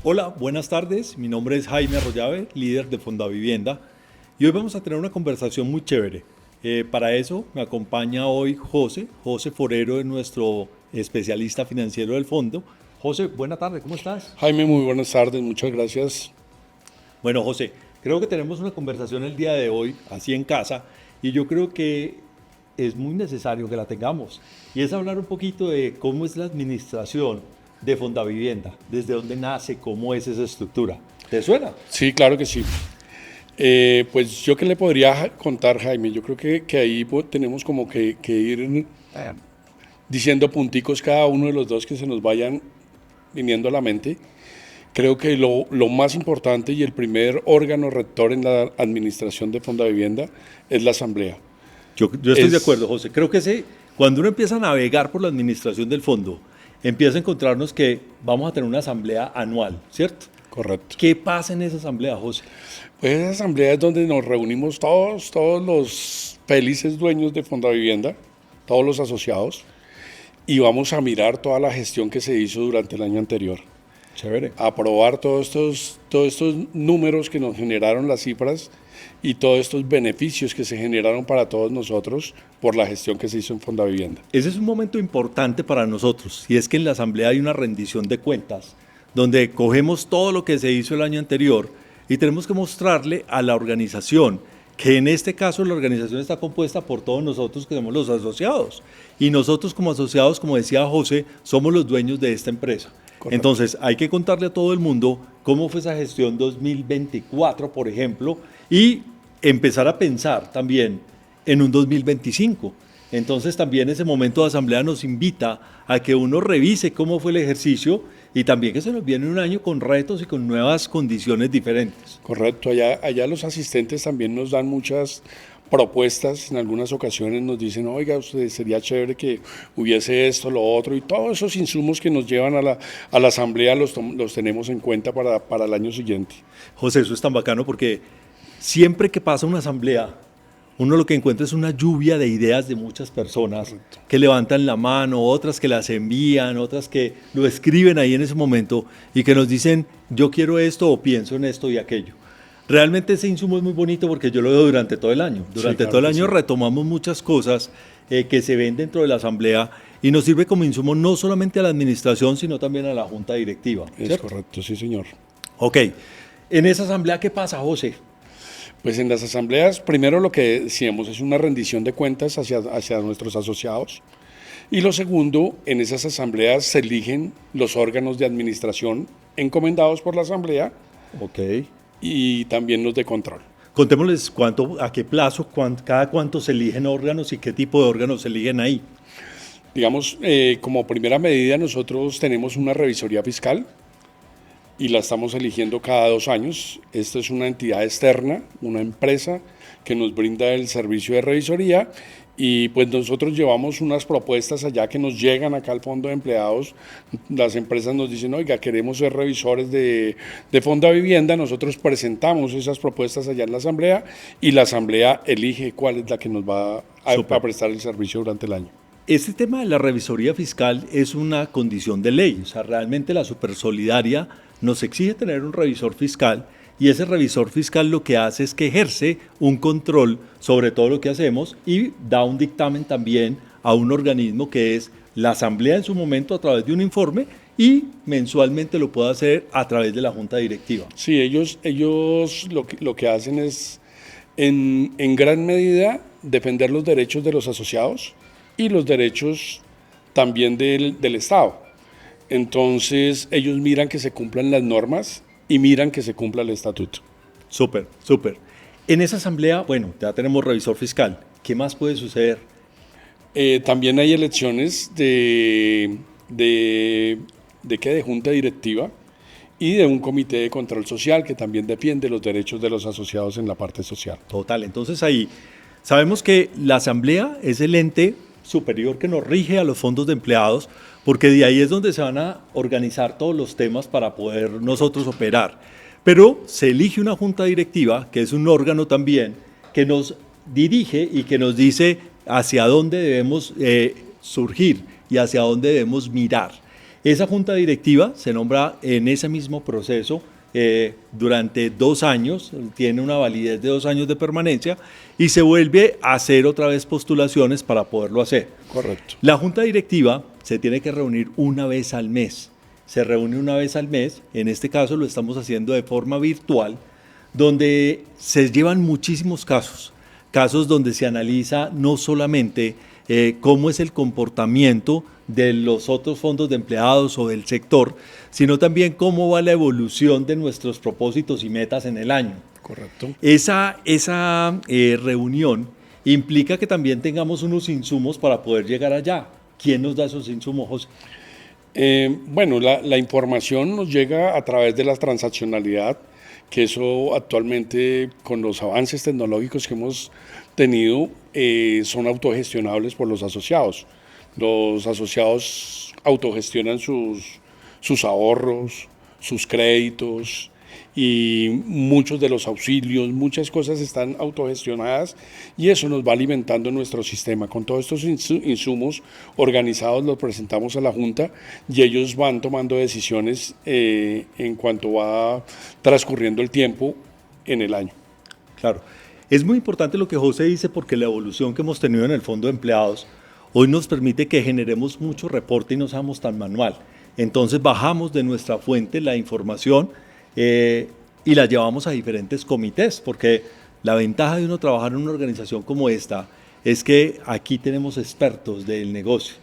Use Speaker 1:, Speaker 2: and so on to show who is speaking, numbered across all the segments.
Speaker 1: Hola, buenas tardes. Mi nombre es Jaime Arroyave, líder de Fondavivienda, y hoy vamos a tener una conversación muy chévere. Para eso me acompaña hoy José Forero, es nuestro especialista financiero del fondo. José, buena tarde, ¿cómo estás?
Speaker 2: Jaime, muy buenas tardes, muchas gracias.
Speaker 1: Bueno, José, creo que tenemos una conversación el día de hoy, así en casa, y yo creo que es muy necesario que la tengamos. Y es hablar un poquito de cómo es la administración de Fondavivienda, desde dónde nace, cómo es esa estructura. ¿Te suena?
Speaker 2: Sí, claro que sí. Pues yo qué le podría contar, Jaime, yo creo que ahí tenemos como que ir diciendo punticos cada uno de los dos que se nos vayan viniendo a la mente. Creo que lo más importante y el primer órgano rector en la administración de Fondavivienda es la asamblea.
Speaker 1: Yo estoy de
Speaker 2: Es
Speaker 1: acuerdo, José. Creo que cuando uno empieza a navegar por la administración del fondo, empieza a encontrarnos que vamos a tener una asamblea anual, ¿cierto?
Speaker 2: correcto.
Speaker 1: ¿Qué pasa en esa asamblea, José?
Speaker 2: Pues esa asamblea es donde nos reunimos todos los felices dueños de Fondavivienda, todos los asociados, y vamos a mirar toda la gestión que se hizo durante el año anterior.
Speaker 1: Chévere.
Speaker 2: Aprobar todos estos números que nos generaron las cifras y todos estos beneficios que se generaron para todos nosotros por la gestión que se hizo en Fondavivienda.
Speaker 1: Ese es un momento importante para nosotros, y es que en la asamblea hay una rendición de cuentas, donde cogemos todo lo que se hizo el año anterior y tenemos que mostrarle a la organización que en este caso la organización está compuesta por todos nosotros que somos los asociados. Y nosotros como asociados, como decía José, somos los dueños de esta empresa.
Speaker 2: Correcto.
Speaker 1: Entonces hay que contarle a todo el mundo cómo fue esa gestión 2024, por ejemplo, y empezar a pensar también en un 2025. Entonces también ese momento de asamblea nos invita a que uno revise cómo fue el ejercicio y también que se nos viene un año con retos y con nuevas condiciones diferentes.
Speaker 2: Correcto, allá los asistentes también nos dan muchas propuestas, en algunas ocasiones nos dicen, oiga, usted sería chévere que hubiese esto, lo otro, y todos esos insumos que nos llevan a la asamblea los tenemos en cuenta para el año siguiente.
Speaker 1: José, eso es tan bacano porque siempre que pasa una asamblea, uno lo que encuentra es una lluvia de ideas de muchas personas
Speaker 2: Correcto.
Speaker 1: que levantan la mano, otras que las envían, otras que lo escriben ahí en ese momento y que nos dicen, yo quiero esto o pienso en esto y aquello. Realmente ese insumo es muy bonito porque yo lo veo durante todo el año. Durante
Speaker 2: Sí,
Speaker 1: todo
Speaker 2: claro
Speaker 1: el
Speaker 2: que
Speaker 1: año
Speaker 2: sí.
Speaker 1: retomamos muchas cosas que se ven dentro de la asamblea y nos sirve como insumo no solamente a la administración, sino también a la junta directiva.
Speaker 2: Es
Speaker 1: ¿Cierto?
Speaker 2: correcto, sí señor.
Speaker 1: Ok. En esa asamblea, ¿qué pasa, José?
Speaker 2: Pues en las asambleas, primero lo que decíamos es una rendición de cuentas hacia nuestros asociados. Y lo segundo, en esas asambleas se eligen los órganos de administración encomendados por la asamblea
Speaker 1: Ok.
Speaker 2: y también los de control.
Speaker 1: Contémosles a qué plazo, cada cuánto se eligen órganos y qué tipo de órganos se eligen ahí.
Speaker 2: Digamos, como primera medida nosotros tenemos una revisoría fiscal y la estamos eligiendo cada 2 años. Esta es una entidad externa, una empresa que nos brinda el servicio de revisoría y pues nosotros llevamos unas propuestas allá que nos llegan acá al fondo de empleados. Las empresas nos dicen, oiga, queremos ser revisores de Fondavivienda. Nosotros presentamos esas propuestas allá en la asamblea y la asamblea elige cuál es la que nos va
Speaker 1: Súper.
Speaker 2: a prestar el servicio durante el año.
Speaker 1: Este tema de la revisoría fiscal es una condición de ley, o sea, realmente la Supersolidaria nos exige tener un revisor fiscal y ese revisor fiscal lo que hace es que ejerce un control sobre todo lo que hacemos y da un dictamen también a un organismo que es la asamblea en su momento a través de un informe y mensualmente lo puede hacer a través de la junta directiva.
Speaker 2: Sí, ellos lo que hacen es, en gran medida, defender los derechos de los asociados y los derechos también del Estado. Entonces, ellos miran que se cumplan las normas y miran que se cumpla el estatuto.
Speaker 1: Súper, súper. En esa asamblea, bueno, ya tenemos revisor fiscal. ¿Qué más puede suceder?
Speaker 2: También hay elecciones de junta directiva y de un comité de control social que también defiende los derechos de los asociados en la parte social.
Speaker 1: Total, entonces ahí sabemos que la asamblea es el ente superior que nos rige a los fondos de empleados, porque de ahí es donde se van a organizar todos los temas para poder nosotros operar. Pero se elige una junta directiva, que es un órgano también, que nos dirige y que nos dice hacia dónde debemos surgir y hacia dónde debemos mirar. Esa junta directiva se nombra en ese mismo proceso durante 2 años, tiene una validez de 2 años de permanencia y se vuelve a hacer otra vez postulaciones para poderlo hacer.
Speaker 2: Correcto.
Speaker 1: La junta directiva se tiene que reunir una vez al mes. Se reúne una vez al mes, en este caso lo estamos haciendo de forma virtual, donde se llevan muchísimos casos donde se analiza no solamente cómo es el comportamiento de los otros fondos de empleados o del sector, sino también cómo va la evolución de nuestros propósitos y metas en el año.
Speaker 2: Correcto.
Speaker 1: Esa reunión implica que también tengamos unos insumos para poder llegar allá. ¿Quién nos da esos insumos, José?
Speaker 2: Bueno, la información nos llega a través de la transaccionalidad, que eso actualmente con los avances tecnológicos que hemos tenido son autogestionables por los asociados. Los asociados autogestionan sus ahorros, sus créditos y muchos de los auxilios, muchas cosas están autogestionadas y eso nos va alimentando nuestro sistema. Con todos estos insumos organizados los presentamos a la Junta y ellos van tomando decisiones en cuanto va transcurriendo el tiempo en el año.
Speaker 1: Claro, es muy importante lo que José dice porque la evolución que hemos tenido en el Fondo de Empleados hoy nos permite que generemos mucho reporte y no seamos tan manual. Entonces bajamos de nuestra fuente la información y la llevamos a diferentes comités, porque la ventaja de uno trabajar en una organización como esta es que aquí tenemos expertos del negocio.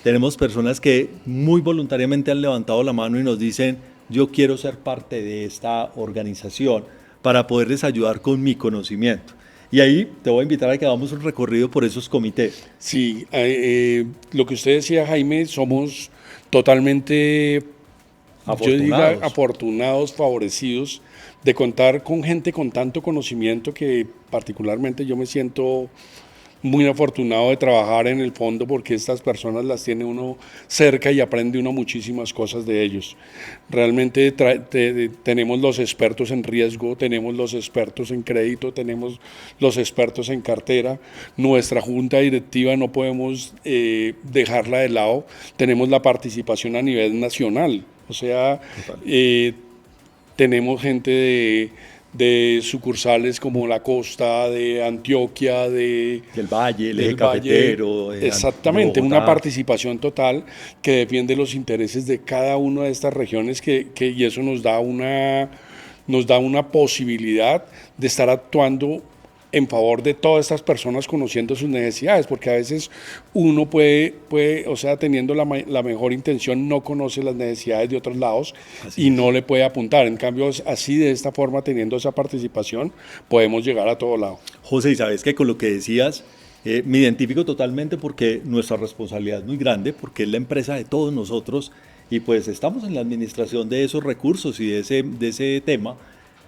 Speaker 1: Tenemos personas que muy voluntariamente han levantado la mano y nos dicen, yo quiero ser parte de esta organización para poderles ayudar con mi conocimiento. Y ahí te voy a invitar a que hagamos un recorrido por esos comités.
Speaker 2: Sí, lo que usted decía, Jaime, somos totalmente afortunados, favorecidos de contar con gente con tanto conocimiento que particularmente yo me siento muy afortunado de trabajar en el fondo porque estas personas las tiene uno cerca y aprende uno muchísimas cosas de ellos. Realmente tenemos los expertos en riesgo, tenemos los expertos en crédito, tenemos los expertos en cartera. Nuestra junta directiva no podemos dejarla de lado. Tenemos la participación a nivel nacional. O sea, tenemos gente de sucursales como La Costa, de Antioquia, del
Speaker 1: Valle, el eje cafetero.
Speaker 2: Exactamente, una participación total que defiende los intereses de cada una de estas regiones y eso nos da una posibilidad de estar actuando en favor de todas estas personas conociendo sus necesidades, porque a veces uno puede o sea, teniendo la mejor intención, no conoce las necesidades de otros lados y no le puede apuntar. En cambio, así de esta forma, teniendo esa participación, podemos llegar a todo lado.
Speaker 1: José, y sabes que con lo que decías, me identifico totalmente porque nuestra responsabilidad es muy grande, porque es la empresa de todos nosotros y pues estamos en la administración de esos recursos y de ese tema,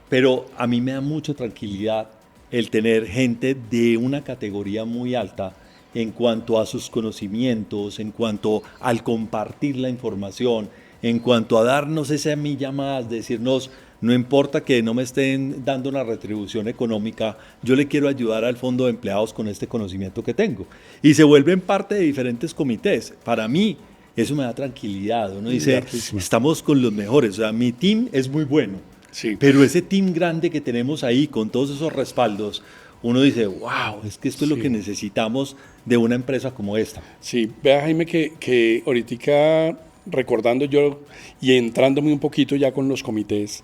Speaker 1: pero a mí me da mucha tranquilidad el tener gente de una categoría muy alta en cuanto a sus conocimientos, en cuanto al compartir la información, en cuanto a darnos esa milla más, decirnos, no importa que no me estén dando una retribución económica, yo le quiero ayudar al fondo de empleados con este conocimiento que tengo. Y se vuelven parte de diferentes comités. Para mí, eso me da tranquilidad. Uno dice, estamos con los mejores, o sea, mi team es muy bueno. Sí. Pero ese team grande que tenemos ahí, con todos esos respaldos, uno dice, wow, es que esto es lo que necesitamos de una empresa como esta.
Speaker 2: Sí, vea Jaime que ahorita recordando yo y entrándome un poquito ya con los comités,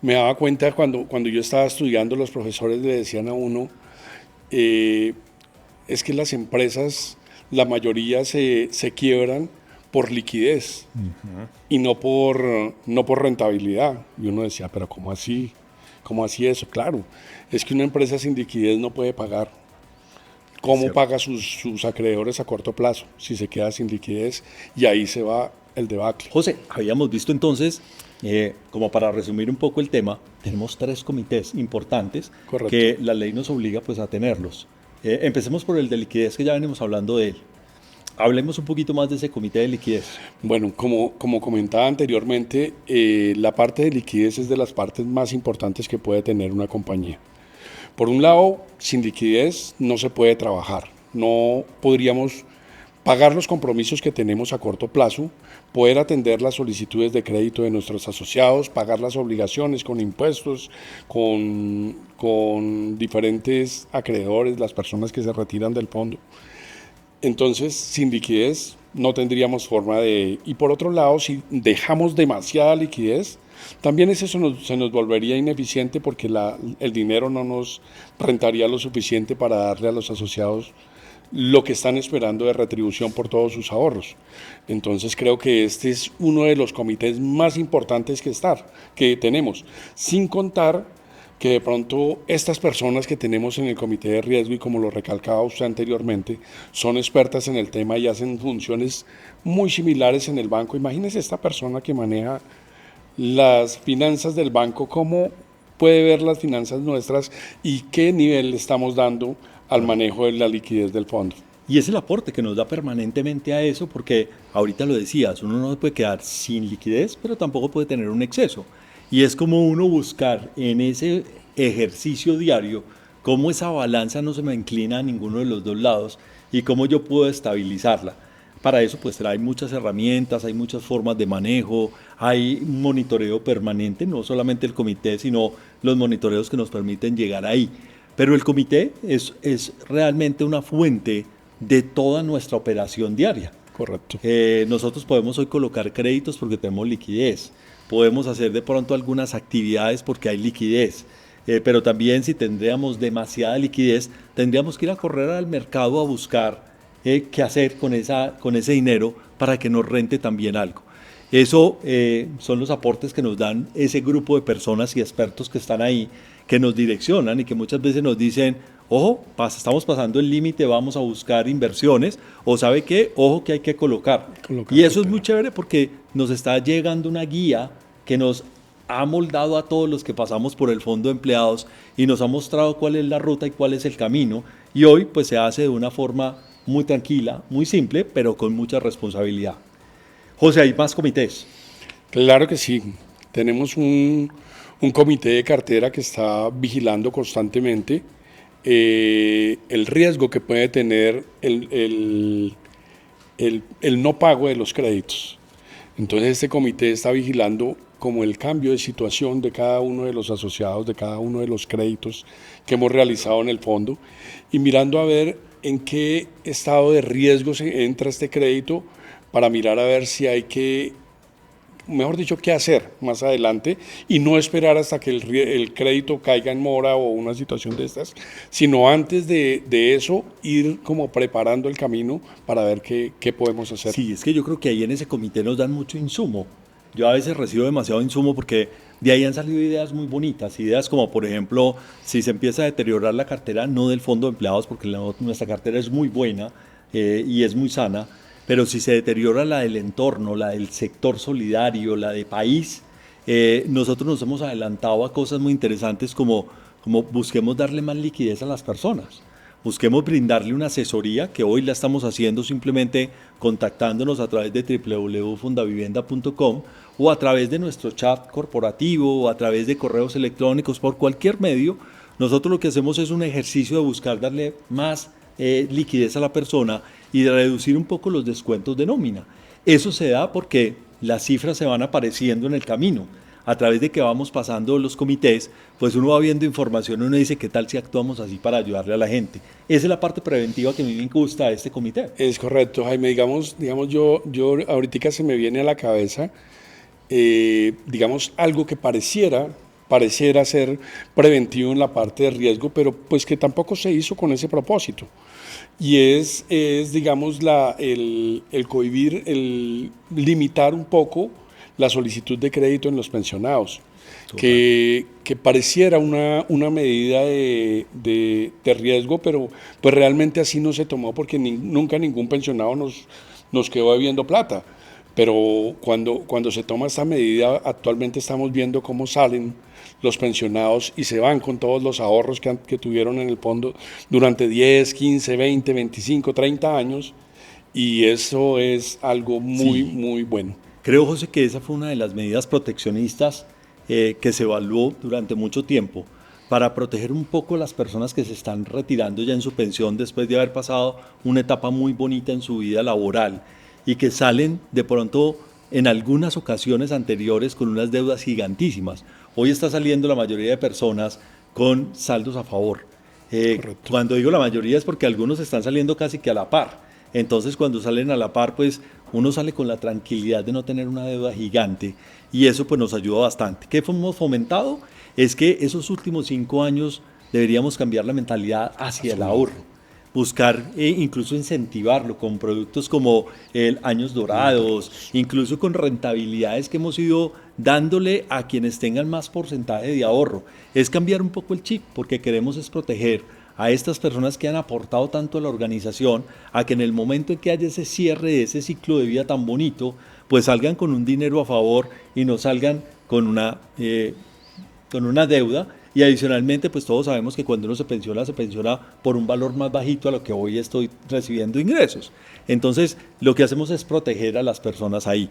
Speaker 2: me daba cuenta cuando yo estaba estudiando, los profesores le decían a uno, es que las empresas, la mayoría se quiebran por liquidez y no por rentabilidad. Y uno decía, pero ¿cómo así? ¿Cómo así eso? Claro, es que una empresa sin liquidez no puede pagar. ¿Cómo paga sus acreedores a corto plazo si se queda sin liquidez? Y ahí se va el debacle.
Speaker 1: José, habíamos visto entonces, como para resumir un poco el tema, tenemos 3 comités importantes. Correcto. Que la ley nos obliga pues a tenerlos. Empecemos por el de liquidez, que ya venimos hablando de él. Hablemos un poquito más de ese comité de liquidez.
Speaker 2: Bueno, como comentaba anteriormente, la parte de liquidez es de las partes más importantes que puede tener una compañía. Por un lado, sin liquidez no se puede trabajar. No podríamos pagar los compromisos que tenemos a corto plazo, poder atender las solicitudes de crédito de nuestros asociados, pagar las obligaciones con impuestos, con diferentes acreedores, las personas que se retiran del fondo. Entonces, sin liquidez no tendríamos forma de... Y por otro lado, si dejamos demasiada liquidez, también eso se nos volvería ineficiente porque el dinero no nos rentaría lo suficiente para darle a los asociados lo que están esperando de retribución por todos sus ahorros. Entonces creo que este es uno de los comités más importantes que tenemos, sin contar que de pronto estas personas que tenemos en el comité de riesgo, y como lo recalcaba usted anteriormente, son expertas en el tema y hacen funciones muy similares en el banco. Imagínese esta persona que maneja las finanzas del banco, cómo puede ver las finanzas nuestras y qué nivel le estamos dando al manejo de la liquidez del fondo.
Speaker 1: Y es el aporte que nos da permanentemente a eso, porque ahorita lo decías, uno no puede quedar sin liquidez, pero tampoco puede tener un exceso. Y es como uno buscar en ese ejercicio diario cómo esa balanza no se me inclina a ninguno de los dos lados y cómo yo puedo estabilizarla. Para eso pues hay muchas herramientas, hay muchas formas de manejo, hay un monitoreo permanente, no solamente el comité, sino los monitoreos que nos permiten llegar ahí. Pero el comité es realmente una fuente de toda nuestra operación diaria.
Speaker 2: Correcto.
Speaker 1: Nosotros podemos hoy colocar créditos porque tenemos liquidez, podemos hacer de pronto algunas actividades porque hay liquidez, pero también si tendríamos demasiada liquidez, tendríamos que ir a correr al mercado a buscar qué hacer con ese dinero para que nos rente también algo. Eso son los aportes que nos dan ese grupo de personas y expertos que están ahí, que nos direccionan y que muchas veces nos dicen, ojo, estamos pasando el límite, vamos a buscar inversiones, o ¿sabe qué? Ojo que hay que colocar. Y eso es muy chévere porque nos está llegando una guía que nos ha moldado a todos los que pasamos por el Fondo de Empleados y nos ha mostrado cuál es la ruta y cuál es el camino. Y hoy pues se hace de una forma muy tranquila, muy simple, pero con mucha responsabilidad. José, ¿hay más comités?
Speaker 2: Claro que sí. Tenemos un comité de cartera que está vigilando constantemente el riesgo que puede tener el no pago de los créditos. Entonces este comité está vigilando como el cambio de situación de cada uno de los asociados, de cada uno de los créditos que hemos realizado en el fondo y mirando a ver en qué estado de riesgo se entra este crédito para mirar a ver si hay que, mejor dicho, qué hacer más adelante y no esperar hasta que el crédito caiga en mora o una situación de estas, sino antes de eso ir como preparando el camino para ver qué podemos hacer.
Speaker 1: Sí, es que yo creo que ahí en ese comité nos dan mucho insumo. Yo a veces recibo demasiado insumo porque de ahí han salido ideas muy bonitas, ideas como por ejemplo, si se empieza a deteriorar la cartera, no del Fondo de Empleados, porque nuestra cartera es muy buena y es muy sana, pero si se deteriora la del entorno, la del sector solidario, la de país, nosotros nos hemos adelantado a cosas muy interesantes como busquemos darle más liquidez a las personas. Busquemos brindarle una asesoría que hoy la estamos haciendo simplemente contactándonos a través de www.fundavivienda.com o a través de nuestro chat corporativo o a través de correos electrónicos, por cualquier medio. Nosotros lo que hacemos es un ejercicio de buscar darle más liquidez a la persona y de reducir un poco los descuentos de nómina. Eso se da porque las cifras se van apareciendo en el camino. A través de que vamos pasando los comités, pues uno va viendo información y uno dice, ¿qué tal si actuamos así para ayudarle a la gente? Esa es la parte preventiva que a mí me gusta de este comité.
Speaker 2: Es correcto, Jaime. Digamos yo ahorita se me viene a la cabeza, digamos, algo que pareciera ser preventivo en la parte de riesgo, pero pues que tampoco se hizo con ese propósito. Y es digamos, el cohibir, el limitar un poco la solicitud de crédito en los pensionados, que pareciera una medida de riesgo, pero pues realmente así no se tomó porque nunca ningún pensionado nos quedó debiendo plata. Pero cuando se toma esta medida, actualmente estamos viendo cómo salen los pensionados y se van con todos los ahorros que tuvieron en el fondo durante 10, 15, 20, 25, 30 años, y eso es algo muy bueno.
Speaker 1: Creo, José, que esa fue una de las medidas proteccionistas que se evaluó durante mucho tiempo. para proteger un poco a las personas que se están retirando ya en su pensión después de haber pasado una etapa muy bonita en su vida laboral y que salen de pronto en algunas ocasiones anteriores con unas deudas gigantísimas. Hoy está saliendo la mayoría de personas con saldos a favor. Cuando digo la mayoría es porque algunos están saliendo casi que a la par. Entonces cuando salen a la par, pues uno sale con la tranquilidad de no tener una deuda gigante y eso pues nos ayuda bastante. ¿Qué hemos fomentado? Es que esos últimos 5 años deberíamos cambiar la mentalidad hacia el ahorro. Buscar incluso incentivarlo con productos como el Años Dorados, incluso con rentabilidades que hemos ido dándole a quienes tengan más porcentaje de ahorro. Es cambiar un poco el chip, porque queremos es proteger a estas personas que han aportado tanto a la organización, a que en el momento en que haya ese cierre de ese ciclo de vida tan bonito, pues salgan con un dinero a favor y no salgan con una deuda. Y adicionalmente, pues todos sabemos que cuando uno se pensiona por un valor más bajito a lo que hoy estoy recibiendo ingresos. Entonces, lo que hacemos es proteger a las personas ahí.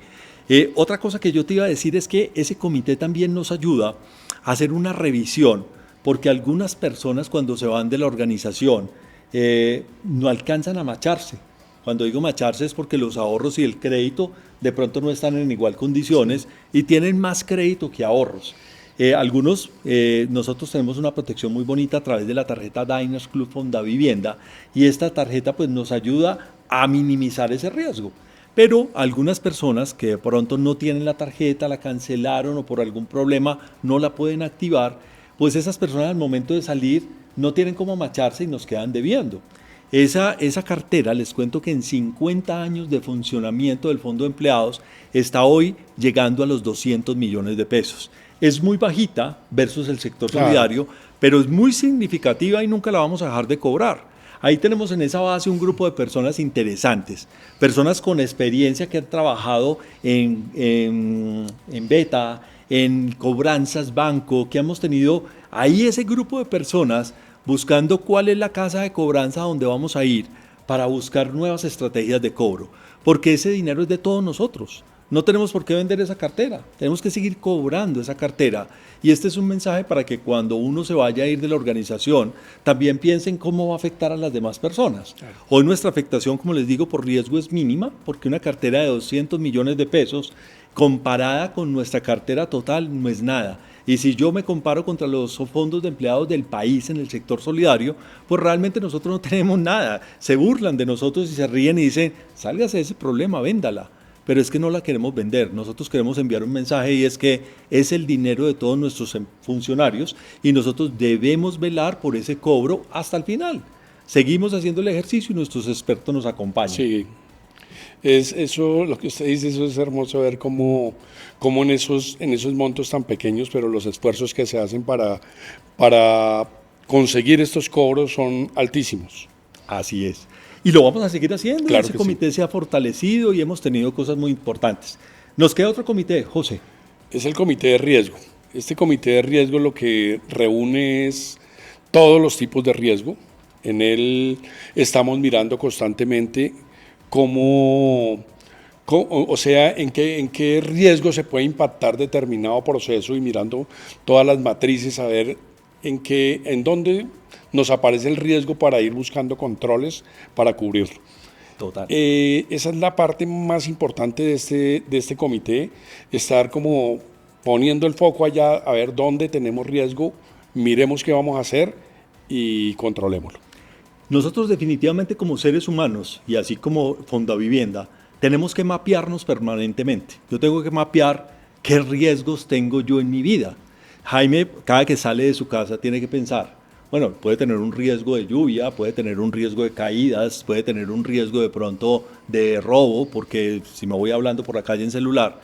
Speaker 1: Otra cosa que yo te iba a decir es que ese comité también nos ayuda a hacer una revisión, porque algunas personas cuando se van de la organización no alcanzan a macharse. Cuando digo macharse es porque los ahorros y el crédito de pronto no están en igual condiciones y tienen más crédito que ahorros. Nosotros tenemos una protección muy bonita a través de la tarjeta Diners Club Fondavivienda y esta tarjeta pues nos ayuda a minimizar ese riesgo. Pero algunas personas que de pronto no tienen la tarjeta, la cancelaron o por algún problema no la pueden activar, pues esas personas al momento de salir no tienen cómo macharse y nos quedan debiendo. Esa cartera, les cuento que en 50 años de funcionamiento del Fondo de Empleados está hoy llegando a los 200 millones de pesos. Es muy bajita versus el sector solidario, pero es muy significativa y nunca la vamos a dejar de cobrar. Ahí tenemos en esa base un grupo de personas interesantes, personas con experiencia que han trabajado en beta, en cobranzas, banco, que hemos tenido ahí ese grupo de personas buscando cuál es la casa de cobranza donde vamos a ir para buscar nuevas estrategias de cobro, porque ese dinero es de todos nosotros. No tenemos por qué vender esa cartera, tenemos que seguir cobrando esa cartera. Y este es un mensaje para que cuando uno se vaya a ir de la organización, también piensen cómo va a afectar a las demás personas. Claro. Hoy nuestra afectación, como les digo, por riesgo es mínima, porque una cartera de 200 millones de pesos, comparada con nuestra cartera total, no es nada. Y si yo me comparo contra los fondos de empleados del país en el sector solidario, pues realmente nosotros no tenemos nada. Se burlan de nosotros y se ríen y dicen, sálgase de ese problema, véndala. Pero es que no la queremos vender, nosotros queremos enviar un mensaje y es que es el dinero de todos nuestros funcionarios y nosotros debemos velar por ese cobro hasta el final. Seguimos haciendo el ejercicio y nuestros expertos nos acompañan.
Speaker 2: Sí, eso, lo que usted dice, eso es hermoso ver cómo en esos montos tan pequeños, pero los esfuerzos que se hacen para conseguir estos cobros son altísimos.
Speaker 1: Así es. Y lo vamos a seguir haciendo.
Speaker 2: Claro,
Speaker 1: ese comité se ha fortalecido y hemos tenido cosas muy importantes. Nos queda otro comité, José.
Speaker 2: Es el comité de riesgo. Este comité de riesgo lo que reúne es todos los tipos de riesgo. En él estamos mirando constantemente en qué riesgo se puede impactar determinado proceso y mirando todas las matrices a ver en dónde nos aparece el riesgo para ir buscando controles para cubrirlo.
Speaker 1: Total.
Speaker 2: Esa es la parte más importante de este comité, estar como poniendo el foco allá a ver dónde tenemos riesgo, miremos qué vamos a hacer y controlémoslo.
Speaker 1: Nosotros definitivamente como seres humanos y así como Fondavivienda tenemos que mapearnos permanentemente. Yo tengo que mapear qué riesgos tengo yo en mi vida. Jaime, cada que sale de su casa tiene que pensar, bueno, puede tener un riesgo de lluvia, puede tener un riesgo de caídas, puede tener un riesgo de pronto de robo, porque si me voy hablando por la calle en celular.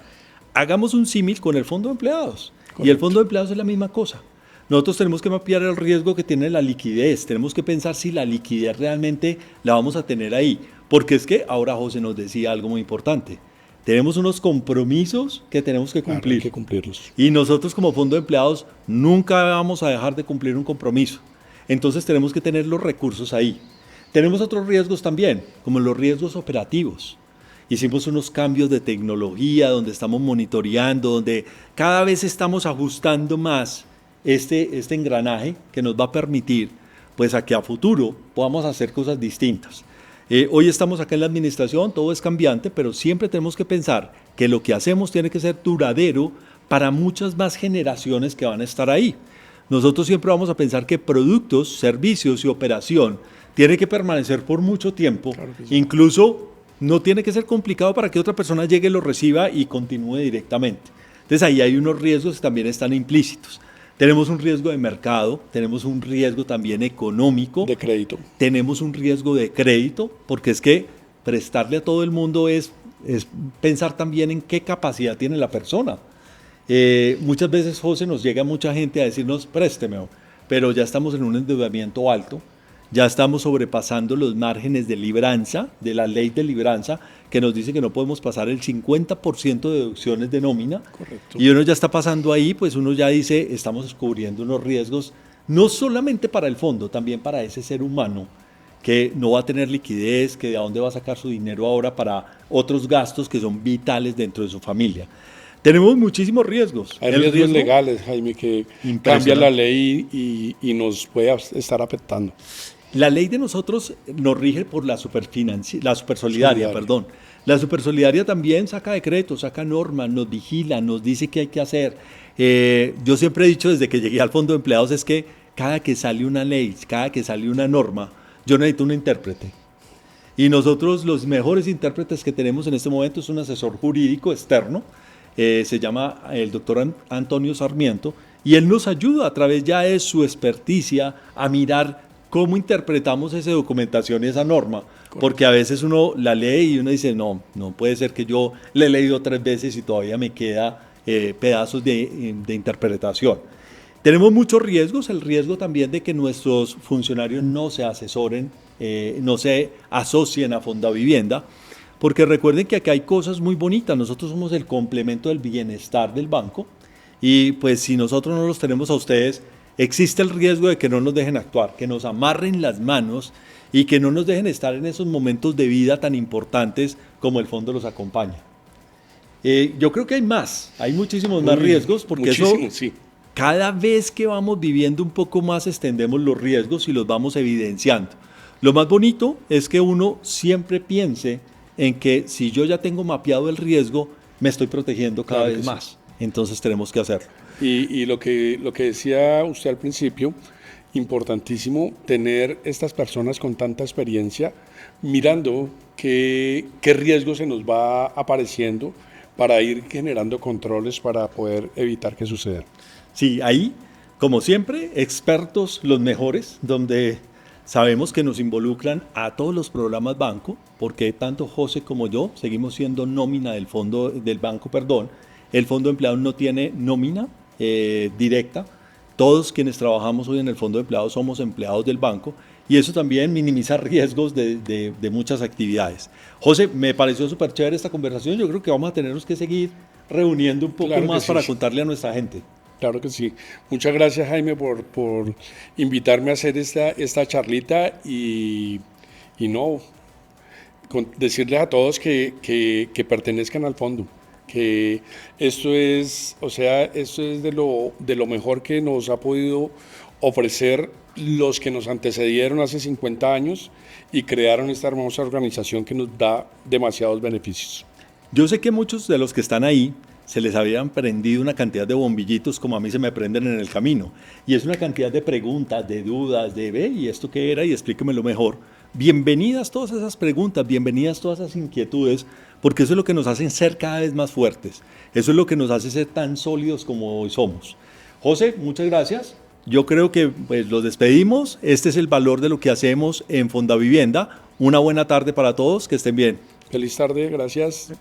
Speaker 1: Hagamos un símil con el Fondo de Empleados. Correcto. Y el Fondo de Empleados es la misma cosa. Nosotros tenemos que mapear el riesgo que tiene la liquidez, tenemos que pensar si la liquidez realmente la vamos a tener ahí, porque es que ahora José nos decía algo muy importante. Tenemos unos compromisos que tenemos que cumplir.
Speaker 2: Claro, hay que cumplirlos.
Speaker 1: Y nosotros como Fondo de Empleados nunca vamos a dejar de cumplir un compromiso. Entonces tenemos que tener los recursos ahí. Tenemos otros riesgos también, como los riesgos operativos. Hicimos unos cambios de tecnología donde estamos monitoreando, donde cada vez estamos ajustando más este engranaje que nos va a permitir pues a que a futuro podamos hacer cosas distintas. Hoy estamos acá en la administración, todo es cambiante, pero siempre tenemos que pensar que lo que hacemos tiene que ser duradero para muchas más generaciones que van a estar ahí. Nosotros siempre vamos a pensar que productos, servicios y operación tienen que permanecer por mucho tiempo, claro que sí. Incluso no tiene que ser complicado para que otra persona llegue, lo reciba y continúe directamente. Entonces ahí hay unos riesgos que también están implícitos. Tenemos un riesgo de mercado, tenemos un riesgo también económico.
Speaker 2: De crédito.
Speaker 1: Tenemos un riesgo de crédito, porque es que prestarle a todo el mundo es pensar también en qué capacidad tiene la persona. Muchas veces, José, nos llega mucha gente a decirnos, présteme, pero ya estamos en un endeudamiento alto, ya estamos sobrepasando los márgenes de libranza, de la ley de libranza, que nos dice que no podemos pasar el 50% de deducciones de nómina.
Speaker 2: Correcto.
Speaker 1: Y uno ya está pasando ahí, pues uno ya dice, estamos cubriendo unos riesgos, no solamente para el fondo, también para ese ser humano, que no va a tener liquidez, que de dónde va a sacar su dinero ahora para otros gastos que son vitales dentro de su familia. Tenemos muchísimos riesgos.
Speaker 2: Hay riesgos legales, Jaime, que cambia la ley y nos puede estar afectando.
Speaker 1: La ley de nosotros nos rige por la supersolidaria, perdón. La supersolidaria también saca decretos, saca normas, nos vigila, nos dice qué hay que hacer. Yo siempre he dicho desde que llegué al Fondo de Empleados es que cada que sale una ley, cada que sale una norma, yo necesito un intérprete. Y nosotros los mejores intérpretes que tenemos en este momento es un asesor jurídico externo, se llama el doctor Antonio Sarmiento, y él nos ayuda a través ya de su experticia a mirar cómo interpretamos esa documentación y esa norma. Correcto. Porque a veces uno la lee y uno dice, no puede ser que yo la he leído 3 veces y todavía me queda pedazos de interpretación. Tenemos muchos riesgos, el riesgo también de que nuestros funcionarios no se asesoren, no se asocien a Fondavivienda, porque recuerden que acá hay cosas muy bonitas, nosotros somos el complemento del bienestar del banco y pues si nosotros no los tenemos a ustedes, existe el riesgo de que no nos dejen actuar, que nos amarren las manos y que no nos dejen estar en esos momentos de vida tan importantes como el fondo los acompaña. Yo creo que hay muchísimos más riesgos, porque eso
Speaker 2: sí.
Speaker 1: Cada vez que vamos viviendo un poco más extendemos los riesgos y los vamos evidenciando. Lo más bonito es que uno siempre piense en que si yo ya tengo mapeado el riesgo, me estoy protegiendo cada vez más. Entonces tenemos que hacerlo.
Speaker 2: Y lo que decía usted al principio, importantísimo tener estas personas con tanta experiencia mirando qué riesgo se nos va apareciendo para ir generando controles para poder evitar que suceda.
Speaker 1: Sí, ahí, como siempre, expertos los mejores, donde sabemos que nos involucran a todos los programas banco, porque tanto José como yo seguimos siendo nómina del banco. El Fondo de Empleados no tiene nómina directa. Todos quienes trabajamos hoy en el Fondo de Empleados somos empleados del banco y eso también minimiza riesgos de muchas actividades. José, me pareció súper chévere esta conversación. Yo creo que vamos a tenernos que seguir reuniendo un poco más para contarle a nuestra gente.
Speaker 2: Claro que sí. Muchas gracias, Jaime, por invitarme a hacer esta charlita y decirles a todos que pertenezcan al fondo, que esto es de lo mejor que nos ha podido ofrecer los que nos antecedieron hace 50 años y crearon esta hermosa organización que nos da demasiados beneficios.
Speaker 1: Yo sé que muchos de los que están ahí se les habían prendido una cantidad de bombillitos como a mí se me prenden en el camino. Y es una cantidad de preguntas, de dudas, de ve, ¿y esto qué era? Y explíquemelo mejor. Bienvenidas todas esas preguntas, bienvenidas todas esas inquietudes, porque eso es lo que nos hace ser cada vez más fuertes. Eso es lo que nos hace ser tan sólidos como hoy somos. José, muchas gracias. Yo creo que pues, los despedimos. Este es el valor de lo que hacemos en Fondavivienda. Una buena tarde para todos, que estén bien.
Speaker 2: Feliz tarde, gracias.